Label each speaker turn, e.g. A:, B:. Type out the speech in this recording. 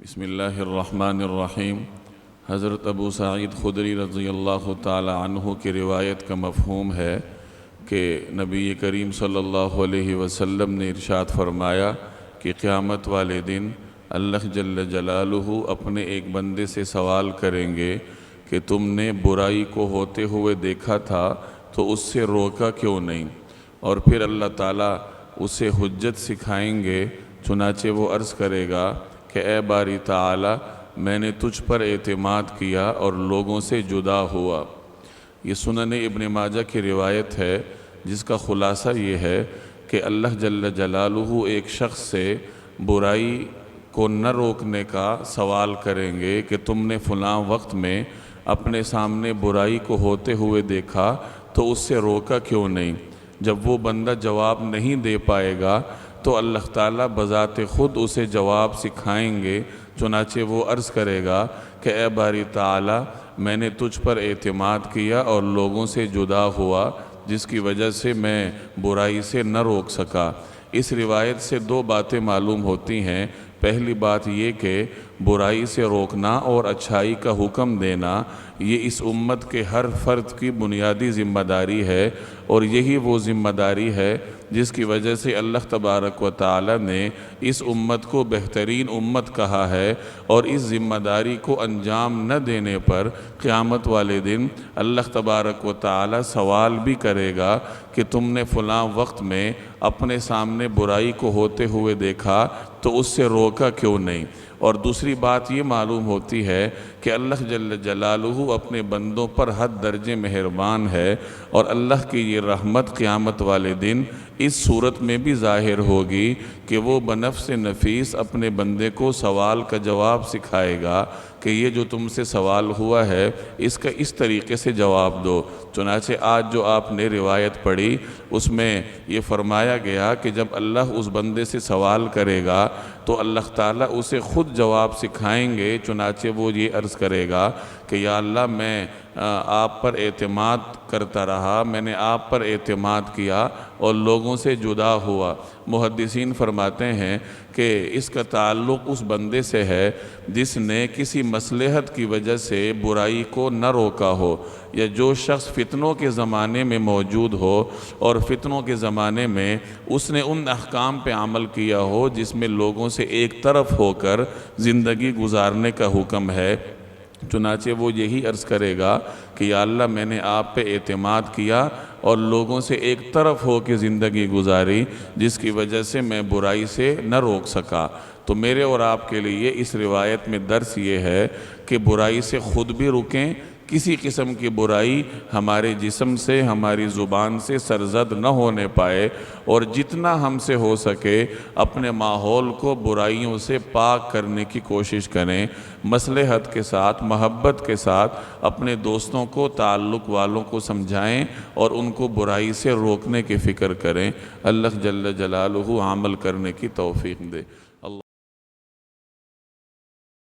A: بسم اللہ الرحمن الرحیم۔ حضرت ابو سعید خدری رضی اللہ تعالی عنہ کی روایت کا مفہوم ہے کہ نبی کریم صلی اللہ علیہ وسلم نے ارشاد فرمایا کہ قیامت والے دن اللہ جل جلالہ اپنے ایک بندے سے سوال کریں گے کہ تم نے برائی کو ہوتے ہوئے دیکھا تھا تو اس سے روکا کیوں نہیں؟ اور پھر اللہ تعالیٰ اسے حجت سکھائیں گے، چنانچہ وہ عرض کرے گا کہ اے باری تعالی، میں نے تجھ پر اعتماد کیا اور لوگوں سے جدا ہوا۔ یہ سنن ابن ماجہ کی روایت ہے، جس کا خلاصہ یہ ہے کہ اللہ جل جلالہ ایک شخص سے برائی کو نہ روکنے کا سوال کریں گے کہ تم نے فلاں وقت میں اپنے سامنے برائی کو ہوتے ہوئے دیکھا تو اس سے روکا کیوں نہیں؟ جب وہ بندہ جواب نہیں دے پائے گا تو اللہ تعالیٰ بذات خود اسے جواب سکھائیں گے، چنانچہ وہ عرض کرے گا کہ اے باری تعالیٰ، میں نے تجھ پر اعتماد کیا اور لوگوں سے جدا ہوا، جس کی وجہ سے میں برائی سے نہ روک سکا۔ اس روایت سے دو باتیں معلوم ہوتی ہیں۔ پہلی بات یہ کہ برائی سے روکنا اور اچھائی کا حکم دینا یہ اس امت کے ہر فرد کی بنیادی ذمہ داری ہے، اور یہی وہ ذمہ داری ہے جس کی وجہ سے اللہ تبارک و تعالی نے اس امت کو بہترین امت کہا ہے، اور اس ذمہ داری کو انجام نہ دینے پر قیامت والے دن اللہ تبارک و تعالی سوال بھی کرے گا کہ تم نے فلاں وقت میں اپنے سامنے برائی کو ہوتے ہوئے دیکھا تو اس سے روکا کیوں نہیں؟ اور دوسری بات یہ معلوم ہوتی ہے کہ اللہ جل جلالہ اپنے بندوں پر حد درجے مہربان ہے، اور اللہ کی یہ رحمت قیامت والے دن اس صورت میں بھی ظاہر ہوگی کہ وہ بنفس نفیس اپنے بندے کو سوال کا جواب سکھائے گا کہ یہ جو تم سے سوال ہوا ہے اس کا اس طریقے سے جواب دو۔ چنانچہ آج جو آپ نے روایت پڑھی اس میں یہ فرمایا گیا کہ جب اللہ اس بندے سے سوال کرے گا تو اللہ تعالیٰ اسے خود جواب سکھائیں گے، چنانچہ وہ یہ عرض کرے گا کہ یا اللہ، میں آپ پر اعتماد کرتا رہا، میں نے آپ پر اعتماد کیا اور لوگوں سے جدا ہوا۔ محدثین فرماتے ہیں کہ اس کا تعلق اس بندے سے ہے جس نے کسی مصلحت کی وجہ سے برائی کو نہ روکا ہو، یا جو شخص فتنوں کے زمانے میں موجود ہو اور فتنوں کے زمانے میں اس نے ان احکام پہ عمل کیا ہو جس میں لوگوں سے ایک طرف ہو کر زندگی گزارنے کا حکم ہے۔ چنانچہ وہ یہی عرض کرے گا کہ یا اللہ، میں نے آپ پہ اعتماد کیا اور لوگوں سے ایک طرف ہو کے زندگی گزاری، جس کی وجہ سے میں برائی سے نہ روک سکا۔ تو میرے اور آپ کے لیے اس روایت میں درس یہ ہے کہ برائی سے خود بھی رکیں، کسی قسم کی برائی ہمارے جسم سے، ہماری زبان سے سرزد نہ ہونے پائے، اور جتنا ہم سے ہو سکے اپنے ماحول کو برائیوں سے پاک کرنے کی کوشش کریں، مصلحت کے ساتھ، محبت کے ساتھ اپنے دوستوں کو، تعلق والوں کو سمجھائیں اور ان کو برائی سے روکنے کی فکر کریں۔ اللہ جل جلالہ عمل کرنے کی توفیق دے۔